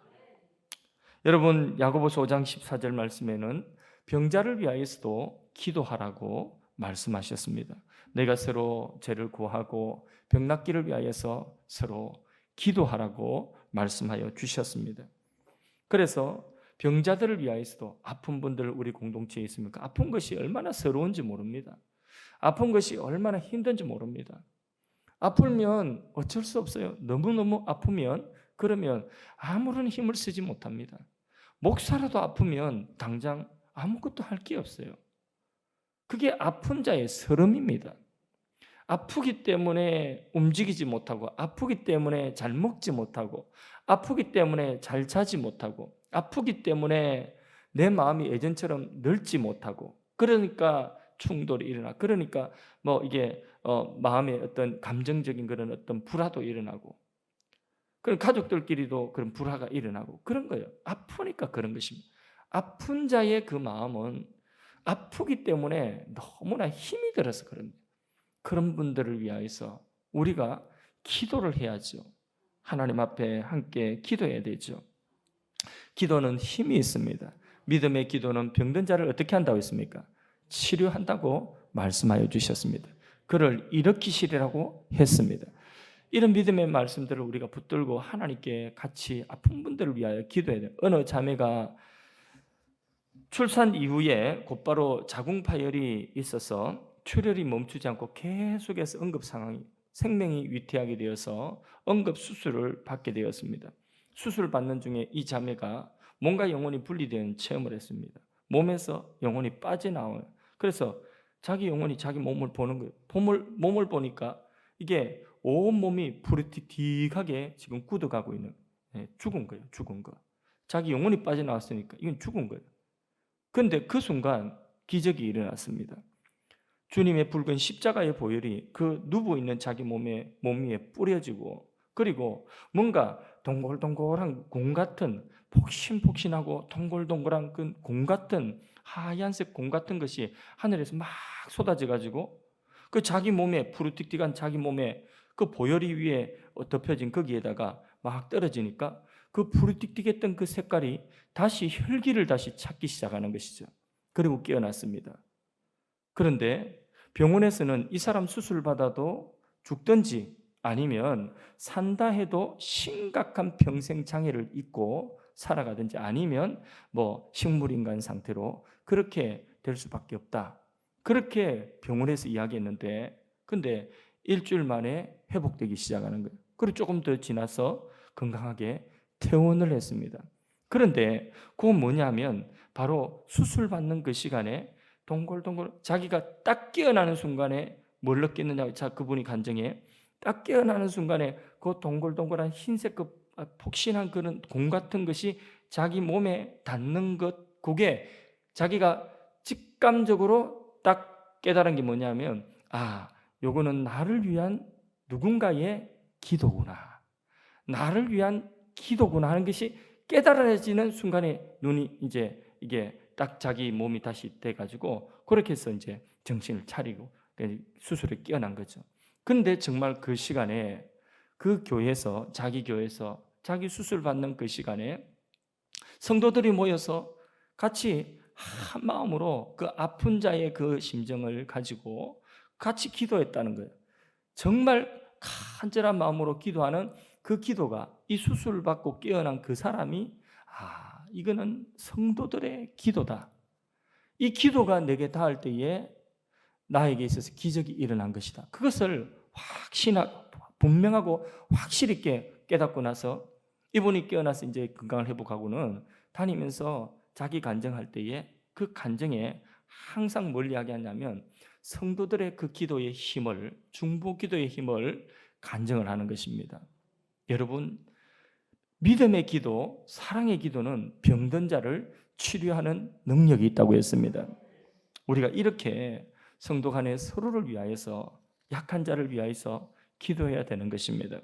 여러분, 야고보서 5장 14절 말씀에는 병자를 위하여서도 기도하라고 말씀하셨습니다. 내가 서로 죄를 구하고 병 낫기를 위하여서 서로 기도하라고 말씀하여 주셨습니다. 그래서 병자들을 위하여서도, 아픈 분들 우리 공동체에 있습니까? 아픈 것이 얼마나 서러운지 모릅니다. 아픈 것이 얼마나 힘든지 모릅니다. 아프면 어쩔 수 없어요. 너무너무 아프면 그러면 아무런 힘을 쓰지 못합니다. 목사라도 아프면 당장 아무것도 할 게 없어요. 그게 아픈 자의 서름입니다. 아프기 때문에 움직이지 못하고, 아프기 때문에 잘 먹지 못하고, 아프기 때문에 잘 자지 못하고, 아프기 때문에 내 마음이 예전처럼 넓지 못하고, 그러니까 충돌이 일어나, 그러니까 뭐 이게 마음의 어떤 감정적인 그런 어떤 불화도 일어나고, 그런 가족들끼리도 그런 불화가 일어나고 그런 거예요. 아프니까 그런 것입니다. 아픈 자의 그 마음은 아프기 때문에 너무나 힘이 들어서 그럽니다. 그런 분들을 위하여서 우리가 기도를 해야죠. 하나님 앞에 함께 기도해야 되죠. 기도는 힘이 있습니다. 믿음의 기도는 병든 자를 어떻게 한다고 했습니까? 치료한다고 말씀하여 주셨습니다. 그를 일으키시리라고 했습니다. 이런 믿음의 말씀들을 우리가 붙들고 하나님께 같이 아픈 분들을 위하여 기도해야 돼요. 어느 자매가 출산 이후에 곧바로 자궁파열이 있어서 출혈이 멈추지 않고 계속해서 응급 상황이, 생명이 위태하게 되어서 응급 수술을 받게 되었습니다. 수술 받는 중에 이 자매가 몸과 영혼이 분리되는 체험을 했습니다. 몸에서 영혼이 빠져나와요. 그래서 자기 영혼이 자기 몸을 보는 거예요. 몸을 보니까 이게 온 몸이 부르틱틱하게 지금 굳어가고 있는, 죽은 거예요. 죽은 거. 자기 영혼이 빠져나왔으니까 이건 죽은 거예요. 그런데 그 순간 기적이 일어났습니다. 주님의 붉은 십자가의 보혈이 그 누워있는 자기 몸 위에 뿌려지고, 그리고 뭔가 동글동글한 공 같은, 폭신폭신하고 동글동글한 그 공 같은, 하얀색 공 같은 것이 하늘에서 막 쏟아져 가지고 그 자기 몸에, 푸르틱틱한 자기 몸에 그 보혈이 위에 덮여진 거기에다가 막 떨어지니까 그 푸르틱틱했던 그 색깔이 다시 혈기를 다시 찾기 시작하는 것이죠. 그리고 깨어났습니다. 그런데 병원에서는 이 사람 수술 받아도 죽든지 아니면 산다 해도 심각한 병생 장애를 입고 살아가든지 아니면 뭐 식물인간 상태로 그렇게 될 수밖에 없다. 그렇게 병원에서 이야기했는데, 근데 일주일 만에 회복되기 시작하는 거예요. 그리고 조금 더 지나서 건강하게 퇴원을 했습니다. 그런데 그건 뭐냐면 바로 수술 받는 그 시간에 동글동글, 자기가 딱 깨어나는 순간에 뭘 느꼈느냐, 자 그분이 간증해, 딱 깨어나는 순간에 그 동글동글한 흰색 그 폭신한 그런 공 같은 것이 자기 몸에 닿는 것, 그게 자기가 직감적으로 딱 깨달은 게 뭐냐면, 요거는 나를 위한 누군가의 기도구나, 나를 위한 기도구나 하는 것이 깨달아지는 순간에 눈이 이제 이게 딱 자기 몸이 다시 돼가지고, 그렇게 해서 이제 정신을 차리고 수술에 깨어난 거죠. 근데 정말 그 시간에 그 교회에서, 자기 교회에서 자기 수술 받는 그 시간에 성도들이 모여서 같이 한 마음으로 그 아픈 자의 그 심정을 가지고 같이 기도했다는 거예요. 정말 간절한 마음으로 기도하는 그 기도가, 이 수술을 받고 깨어난 그 사람이 이거는 성도들의 기도다, 이 기도가 내게 닿을 때에 나에게 있어서 기적이 일어난 것이다, 그것을 분명하고 확실히 있게 깨닫고 나서 이분이 깨어나서 이제 건강을 회복하고는 다니면서 자기 간증할 때에 그 간증에 항상 뭘 이야기하냐면 성도들의 그 기도의 힘을, 중보 기도의 힘을 간증을 하는 것입니다. 여러분, 믿음의 기도, 사랑의 기도는 병든 자를 치료하는 능력이 있다고 했습니다. 우리가 이렇게 성도 간에 서로를 위하여서, 약한 자를 위하여서 기도해야 되는 것입니다.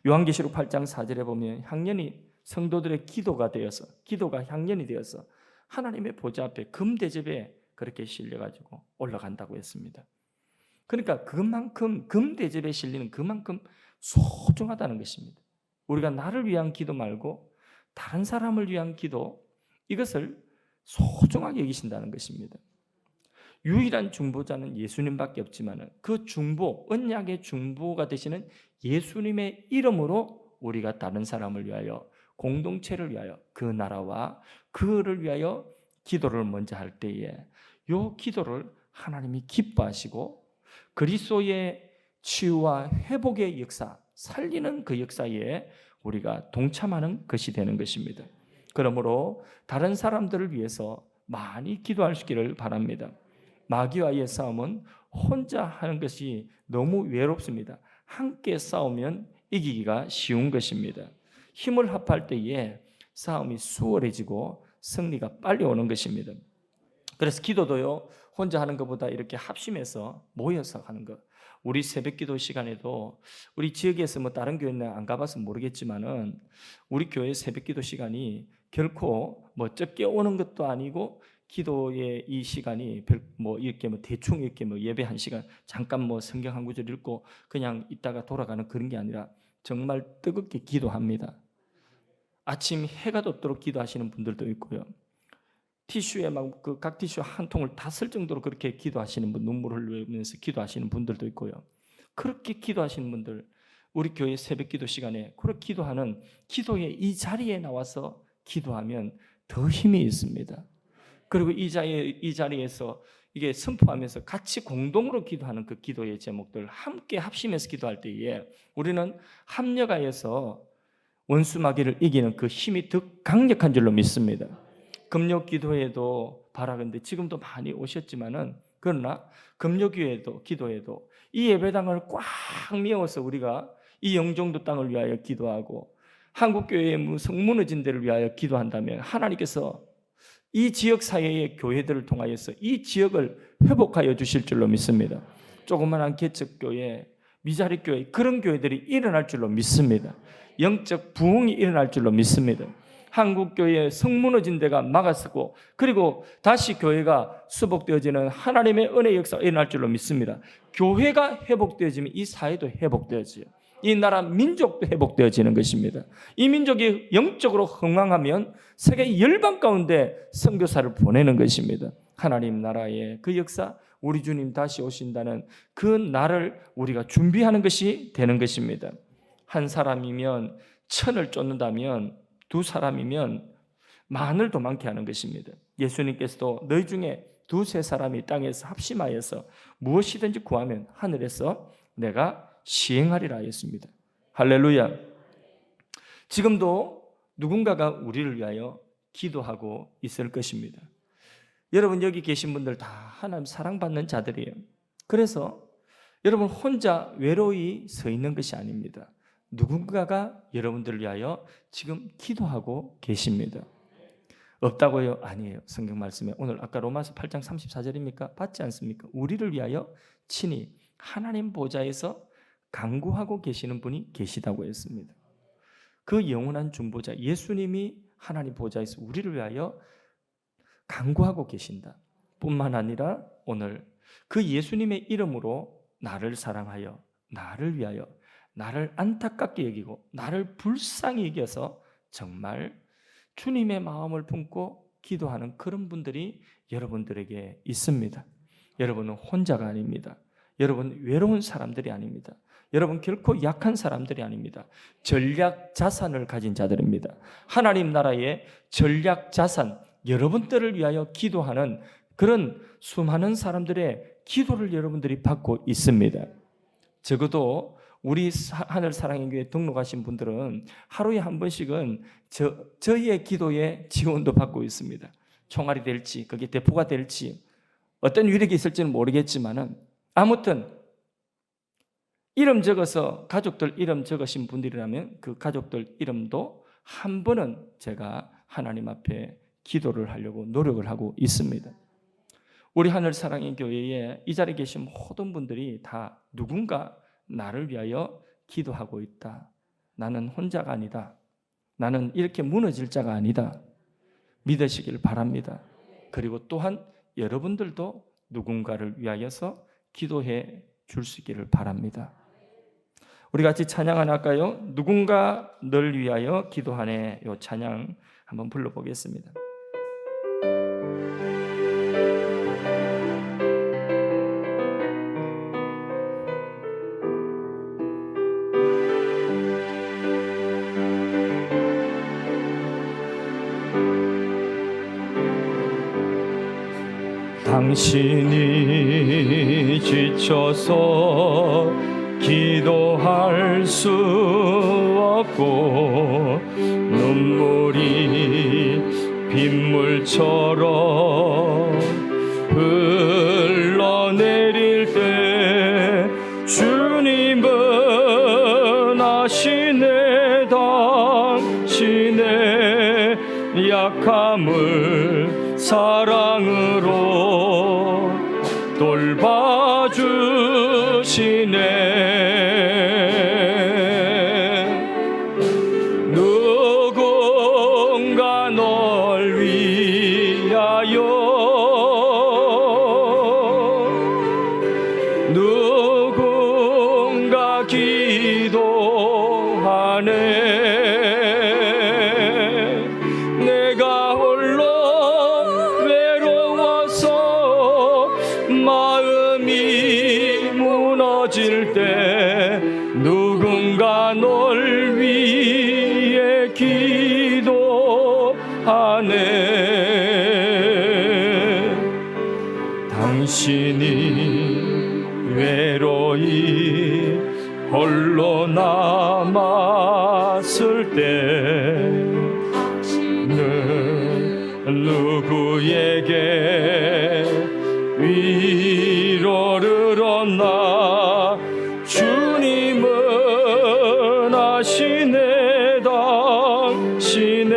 요한계시록 8장 4절에 보면 향년이 성도들의 기도가 되어서, 기도가 향년이 되어서 하나님의 보좌 앞에 금대접에 그렇게 실려가지고 올라간다고 했습니다. 그러니까 그만큼 금대접에 실리는 그만큼 소중하다는 것입니다. 우리가 나를 위한 기도 말고 다른 사람을 위한 기도, 이것을 소중하게 여기신다는 것입니다. 유일한 중보자는 예수님밖에 없지만 그 중보, 언약의 중보가 되시는 예수님의 이름으로 우리가 다른 사람을 위하여, 공동체를 위하여, 그 나라와 그를 위하여 기도를 먼저 할 때에 이 기도를 하나님이 기뻐하시고 그리스도의 치유와 회복의 역사, 살리는 그 역사에 우리가 동참하는 것이 되는 것입니다. 그러므로 다른 사람들을 위해서 많이 기도할 수 있기를 바랍니다. 마귀와의 싸움은 혼자 하는 것이 너무 외롭습니다. 함께 싸우면 이기기가 쉬운 것입니다. 힘을 합할 때에 싸움이 수월해지고 승리가 빨리 오는 것입니다. 그래서 기도도요, 혼자 하는 것보다 이렇게 합심해서 모여서 하는 것. 우리 새벽기도 시간에도 우리 지역에서 다른 교회는 안 가봐서 모르겠지만은 우리 교회 새벽기도 시간이 결코 적게 오는 것도 아니고, 기도의 이 시간이 이렇게 대충 이렇게 예배 한 시간 잠깐 성경 한 구절 읽고 그냥 있다가 돌아가는 그런 게 아니라 정말 뜨겁게 기도합니다. 아침 해가 돋도록 기도하시는 분들도 있고요. 티슈에 각 티슈 한 통을 다 쓸 정도로 그렇게 기도하시는 분, 눈물을 흘리면서 기도하시는 분들도 있고요. 그렇게 기도하시는 분들, 우리 교회 새벽기도 시간에 그렇게 기도하는, 기도의 이 자리에 나와서 기도하면 더 힘이 있습니다. 그리고 이 자리에서 이게 선포하면서 같이 공동으로 기도하는 그 기도의 제목들 함께 합심해서 기도할 때에 우리는 합력하여서 원수 마귀를 이기는 그 힘이 더 강력한 줄로 믿습니다. 금요 기도에도 바라건대 지금도 많이 오셨지만은, 그러나 금요 기도에도 이 예배당을 꽉 메워서 우리가 이 영종도 땅을 위하여 기도하고 한국교회의 성무너진 데를 위하여 기도한다면 하나님께서 이 지역 사회의 교회들을 통하여서 이 지역을 회복하여 주실 줄로 믿습니다. 조그마한 개척교회, 미자립교회, 그런 교회들이 일어날 줄로 믿습니다. 영적 부흥이 일어날 줄로 믿습니다. 한국교회의 성무너진 데가 막았고, 그리고 다시 교회가 수복되어지는 하나님의 은혜의 역사가 일어날 줄로 믿습니다. 교회가 회복되어지면 이 사회도 회복되어져요. 이 나라 민족도 회복되어지는 것입니다. 이 민족이 영적으로 흥왕하면 세계 열방 가운데 선교사를 보내는 것입니다. 하나님 나라의 그 역사, 우리 주님 다시 오신다는 그 날을 우리가 준비하는 것이 되는 것입니다. 한 사람이면 1000을 쫓는다면 2사람이면 10,000을 도망케 하는 것입니다. 예수님께서도 너희 중에 2-3사람이 땅에서 합심하여서 무엇이든지 구하면 하늘에서 내가 시행하리라 했습니다. 할렐루야. 지금도 누군가가 우리를 위하여 기도하고 있을 것입니다. 여러분, 여기 계신 분들 다 하나님 사랑받는 자들이에요. 그래서 여러분 혼자 외로이 서 있는 것이 아닙니다. 누군가가 여러분들을 위하여 지금 기도하고 계십니다. 없다고요? 아니에요. 성경 말씀에 오늘 아까 로마서 8장 34절입니까? 받지 않습니까? 우리를 위하여 친히 하나님 보좌에서 간구하고 계시는 분이 계시다고 했습니다. 그 영원한 중보자 예수님이 하나님 보좌에서 우리를 위하여 간구하고 계신다 뿐만 아니라 오늘 그 예수님의 이름으로 나를 사랑하여 나를 위하여 나를 안타깝게 여기고 나를 불쌍히 여겨서 정말 주님의 마음을 품고 기도하는 그런 분들이 여러분들에게 있습니다. 여러분은 혼자가 아닙니다. 여러분 외로운 사람들이 아닙니다. 여러분 결코 약한 사람들이 아닙니다. 전략 자산을 가진 자들입니다. 하나님 나라의 전략 자산, 여러분들을 위하여 기도하는 그런 수많은 사람들의 기도를 여러분들이 받고 있습니다. 적어도 우리 하늘사랑의 교회 등록하신 분들은 하루에 한 번씩은 저희의 기도에 지원도 받고 있습니다. 총알이 될지 그게 대포가 될지 어떤 위력이 있을지는 모르겠지만은 아무튼 이름 적어서 가족들 이름 적으신 분들이라면 그 가족들 이름도 한 번은 제가 하나님 앞에 기도를 하려고 노력을 하고 있습니다. 우리 하늘사랑의 교회에 이 자리에 계신 모든 분들이 다 누군가 나를 위하여 기도하고 있다. 나는 혼자가 아니다. 나는 이렇게 무너질 자가 아니다. 믿으시길 바랍니다. 그리고 또한 여러분들도 누군가를 위하여서 기도해 줄 수 있기를 바랍니다. 우리 같이 찬양 하나 할까요? 누군가 널 위하여 기도하네. 이 찬양 한번 불러보겠습니다. 당신이 지쳐서 기도할 수 없고 눈물이 빗물처럼 흘러내릴 때 주님은 아시네 당신의 약함을 사랑으로 돌봐주시네. 누군가 널 위하여 누군가 기도하네. 내가 홀로 외로워서 마음이 무너질 때 누군가 널 위해 기도하네. 당신이 외로이 홀로 남았을 때 누구에게 위로를 얻나. 주님은 아시네 당신의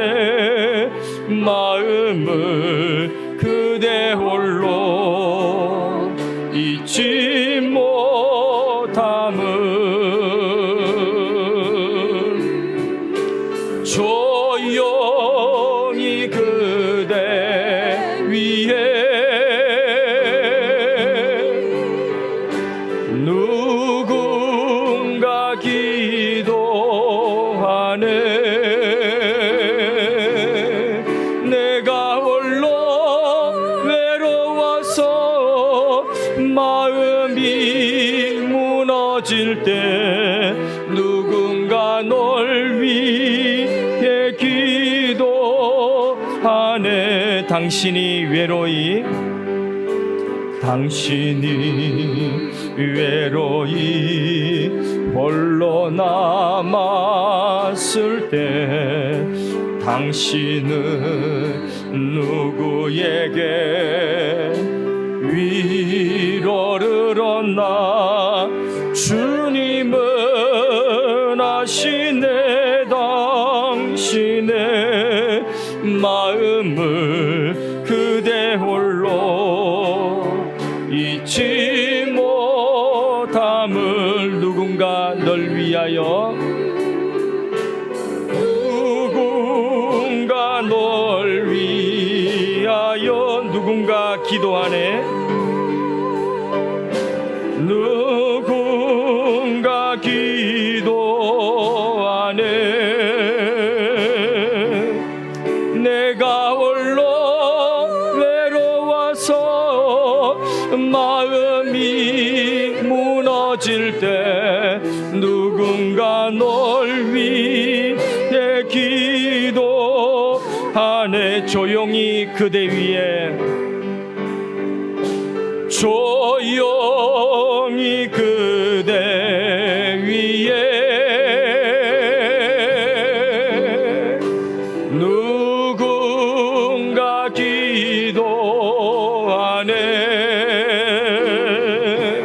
마음을 그대 홀로 잊지 못함을 조용히 그대 위에 누군가 기도하네. 내가 홀로 외로워서 마음이 무너질 때 누군가 널 위해 기도하네. 당신이 외로이 홀로 남았을 때 당신은 누구에게 위로를 얻나. 주님은 아시 그대 홀로 잊지 못함을 누군가 널 위하여 누군가 기도하네. 누군가 기도하네. 내가 홀로 외로워서 마음이 무너질 때 누군가 널 위해 기도하네. 조용히 그대 위에 조용히 그대 위에 누군가 기도하네.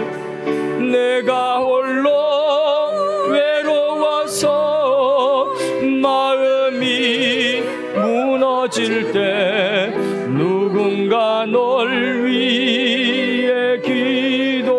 내가 홀로 외로워서 마음이 무너질 때 누군가 널 위해 기도하네.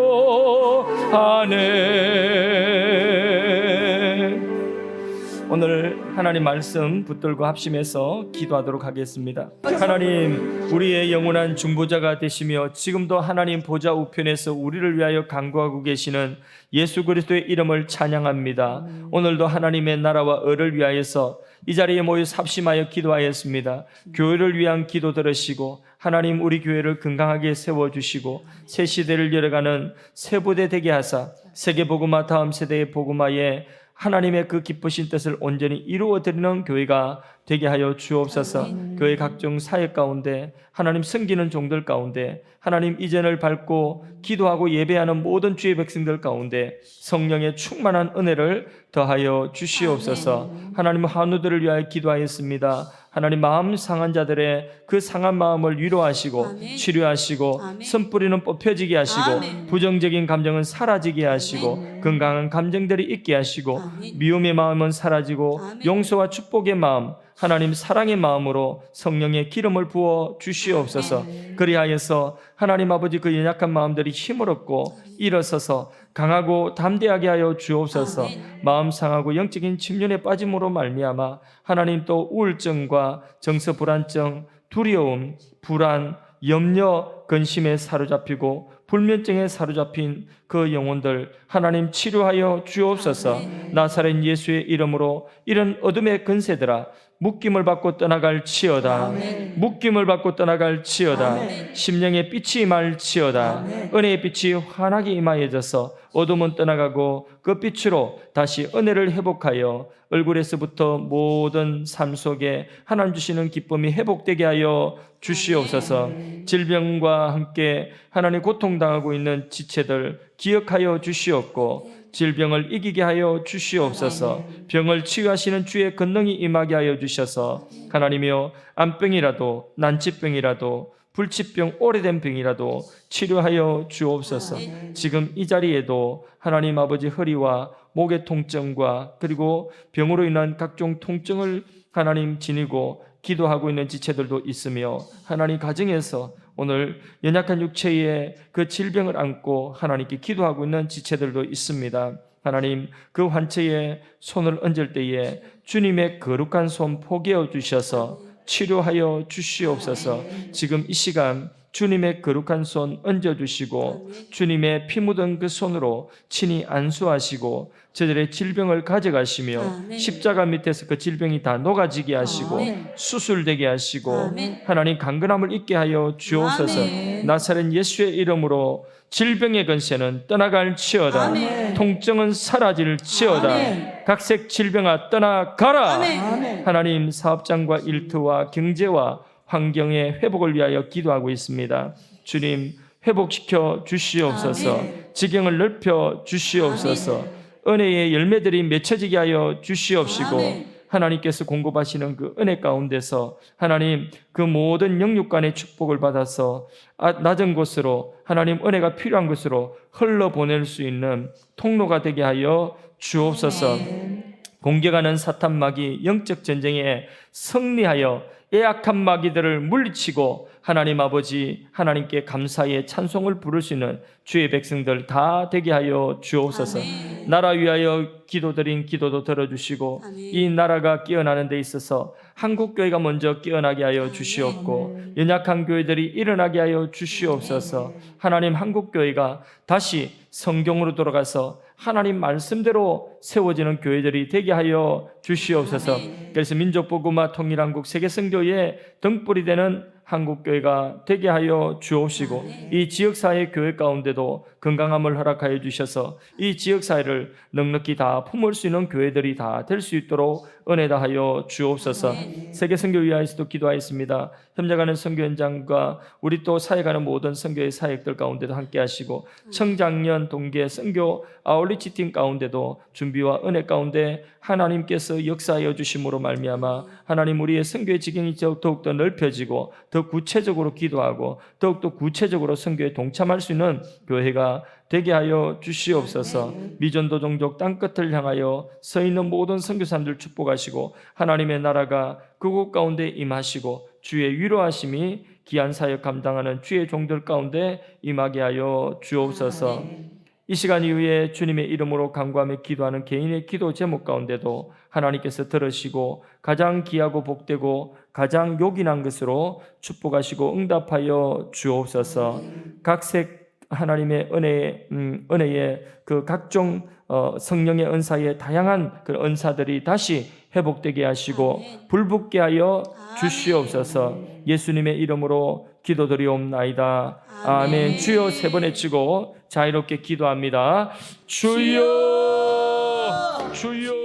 오늘 하나님 말씀 붙들고 합심해서 기도하도록 하겠습니다. 하나님, 우리의 영원한 중보자가 되시며 지금도 하나님 보좌 우편에서 우리를 위하여 간구하고 계시는 예수 그리스도의 이름을 찬양합니다. 오늘도 하나님의 나라와 의를 위하여서 이 자리에 모여 합심하여 기도하였습니다. 교회를 위한 기도 들으시고 하나님 우리 교회를 건강하게 세워주시고 새 시대를 열어가는 새 부대 되게 하사 세계복음화 다음 세대의 복음화에 하나님의 그 기쁘신 뜻을 온전히 이루어드리는 교회가 되게 하여 주옵소서. 교회 각종 사역 가운데 하나님 섬기는 종들 가운데 하나님 이전을 밟고 기도하고 예배하는 모든 주의 백성들 가운데 성령의 충만한 은혜를 더하여 주시옵소서. 하나님 한우들을 위하여 기도하였습니다. 하나님 마음 상한 자들의 그 상한 마음을 위로하시고 아멘. 치료하시고 아멘. 선뿌리는 뽑혀지게 하시고 아멘. 부정적인 감정은 사라지게 하시고 아멘. 건강한 감정들이 있게 하시고 아멘. 미움의 마음은 사라지고 아멘. 용서와 축복의 마음 하나님 사랑의 마음으로 성령의 기름을 부어 주시옵소서. 그리하여서 하나님 아버지 그 연약한 마음들이 힘을 얻고 일어서서 강하고 담대하게 하여 주옵소서. 아멘. 마음 상하고 영적인 침륜에 빠짐으로 말미암아 하나님 또 우울증과 정서 불안증, 두려움, 불안, 염려, 근심에 사로잡히고 불면증에 사로잡힌 그 영혼들 하나님 치료하여 주옵소서. 나사렛 예수의 이름으로 이런 어둠의 근세들아 묶임을 받고 떠나갈 치어다. 아멘. 묶임을 받고 떠나갈 치어다. 아멘. 심령의 빛이 임할 치어다. 아멘. 은혜의 빛이 환하게 임하여져서 어둠은 떠나가고 그 빛으로 다시 은혜를 회복하여 얼굴에서부터 모든 삶 속에 하나님 주시는 기쁨이 회복되게 하여 주시옵소서. 질병과 함께 하나님 고통당하고 있는 지체들 기억하여 주시옵고 질병을 이기게 하여 주시옵소서. 병을 치유하시는 주의 권능이 임하게 하여 주셔서 하나님이여 암병이라도 난치병이라도 불치병 오래된 병이라도 치료하여 주옵소서. 지금 이 자리에도 하나님 아버지 허리와 목의 통증과 그리고 병으로 인한 각종 통증을 하나님 지니고 기도하고 있는 지체들도 있으며 하나님 가정에서 오늘 연약한 육체의 그 질병을 안고 하나님께 기도하고 있는 지체들도 있습니다. 하나님 그 환처에 손을 얹을 때에 주님의 거룩한 손 포개어 주셔서 치료하여 주시옵소서. 지금 이 시간 주님의 거룩한 손 얹어주시고 주님의 피 묻은 그 손으로 친히 안수하시고 저들의 질병을 가져가시며 아멘. 십자가 밑에서 그 질병이 다 녹아지게 하시고 아멘. 수술되게 하시고 아멘. 하나님 강건함을 있게 하여 주옵소서. 아멘. 나사렛 예수의 이름으로 질병의 근세는 떠나갈 치어다. 아멘. 통증은 사라질 치어다. 아멘. 각색 질병아 떠나가라. 아멘. 하나님 사업장과 일터와 경제와 환경의 회복을 위하여 기도하고 있습니다. 주님 회복시켜 주시옵소서. 아멘. 지경을 넓혀 주시옵소서. 은혜의 열매들이 맺혀지게 하여 주시옵시고 아멘. 하나님께서 공급하시는 그 은혜 가운데서 하나님 그 모든 영육간의 축복을 받아서 낮은 곳으로 하나님 은혜가 필요한 곳으로 흘러보낼 수 있는 통로가 되게 하여 주옵소서. 공격하는 사탄 마귀 영적 전쟁에 승리하여 애악한 마귀들을 물리치고 하나님 아버지 하나님께 감사의 찬송을 부를 수 있는 주의 백성들 다 되게 하여 주옵소서. 아멘. 나라 위하여 기도드린 기도도 들어주시고 아멘. 이 나라가 깨어나는 데 있어서 한국교회가 먼저 깨어나게 하여 주시옵고 연약한 교회들이 일어나게 하여 주시옵소서. 하나님 한국교회가 다시 성경으로 돌아가서 하나님 말씀대로 세워지는 교회들이 되게 하여 주시옵소서. 그래서 민족복음화 통일한국 세계선교회의 등불이 되는 한국교회가 되게 하여 주옵시고 이 지역사회 교회 가운데도 건강함을 허락하여 주셔서 이 지역사회를 넉넉히 다 품을 수 있는 교회들이 다 될 수 있도록 은혜 다하여 주옵소서. 세계선교 위하여서도 기도하였습니다. 현장하는 선교 현장과 우리 또 사역하는 모든 선교의 사역들 가운데도 함께 하시고 청장년 동계 선교 아울리치 팀 가운데도 준비와 은혜 가운데 하나님께서 역사하여 주심으로 말미암아 하나님 우리의 선교의 지경이 더욱더 넓혀지고 더 구체적으로 기도하고 더욱더 구체적으로 선교에 동참할 수 있는 교회가 되게 하여 주시옵소서. 미전도 종족 땅끝을 향하여 서 있는 모든 선교사님들 축복하시고 하나님의 나라가 그곳 가운데 임하시고 주의 위로하심이 귀한 사역 감당하는 주의 종들 가운데 임하게 하여 주옵소서. 이 시간 이후에 주님의 이름으로 간구하며 기도하는 개인의 기도 제목 가운데도 하나님께서 들으시고 가장 귀하고 복되고 가장 요긴한 것으로 축복하시고 응답하여 주옵소서. 각색 하나님의 은혜의 그 각종 성령의 은사의 다양한 그 은사들이 다시 회복되게 하시고 불붙게 하여 주시옵소서. 예수님의 이름으로 기도드리옵나이다. 아멘. 주여 세 번 외치고 자유롭게 기도합니다. 주여, 주여.